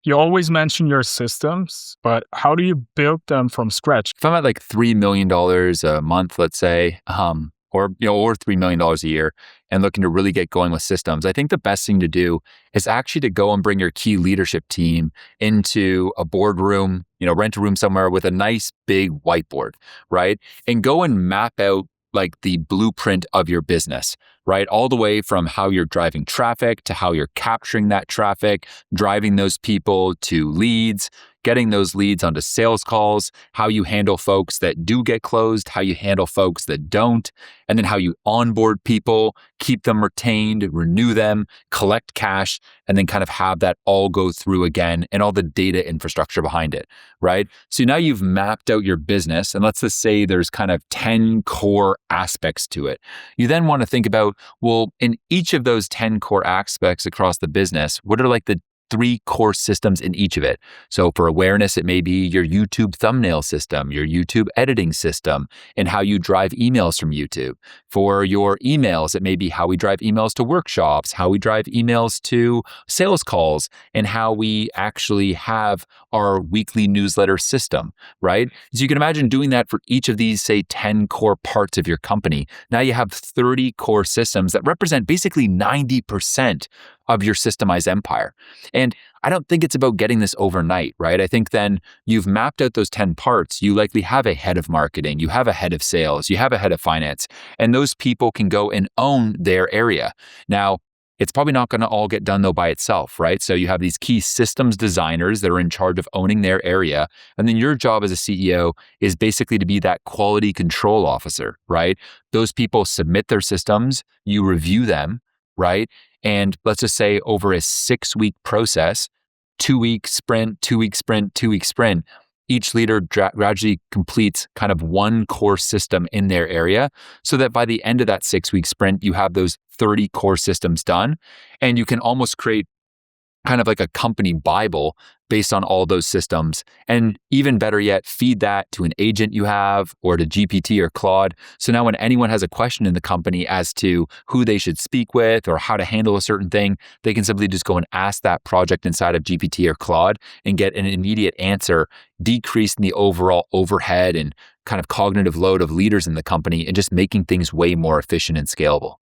You always mention your systems, but how do you build them from scratch? If I'm at like $3 million a month, let's say, or $3 million a year, and looking to really get going with systems, I think the best thing to do is actually to go and bring your key leadership team into a boardroom, rent a room somewhere with a nice big whiteboard, right? And go and map out like the blueprint of your business, right? All the way from how you're driving traffic to how you're capturing that traffic, driving those people to leads, getting those leads onto sales calls, how you handle folks that do get closed, how you handle folks that don't, and then how you onboard people, keep them retained, renew them, collect cash, and then kind of have that all go through again and all the data infrastructure behind it, right? So now you've mapped out your business, and let's just say there's kind of 10 core aspects to it. You then want to think about, well, in each of those 10 core aspects across the business, what are like the 3 core systems in each of it? So for awareness, it may be your YouTube thumbnail system, your YouTube editing system, and how you drive emails from YouTube. For your emails, it may be how we drive emails to workshops, how we drive emails to sales calls, and how we actually have our weekly newsletter system, right? So you can imagine doing that for each of these, say, 10 core parts of your company. Now you have 30 core systems that represent basically 90% of your systemized empire. And I don't think it's about getting this overnight, right? I think then you've mapped out those 10 parts. You likely have a head of marketing, you have a head of sales, you have a head of finance, and those people can go and own their area. Now, it's probably not going to all get done though by itself, right? So you have these key systems designers that are in charge of owning their area. And then your job as a CEO is basically to be that quality control officer, right? Those people submit their systems, you review them, right? And let's just say over a 6-week process, 2-week sprint, 2-week sprint, 2-week sprint, each leader gradually completes kind of one core system in their area so that by the end of that 6-week sprint, you have those 30 core systems done. And you can almost create kind of like a company Bible based on all those systems. And even better yet, feed that to an agent you have or to GPT or Claude. So now when anyone has a question in the company as to who they should speak with or how to handle a certain thing, they can simply just go and ask that project inside of GPT or Claude and get an immediate answer, decreasing the overall overhead and kind of cognitive load of leaders in the company and just making things way more efficient and scalable.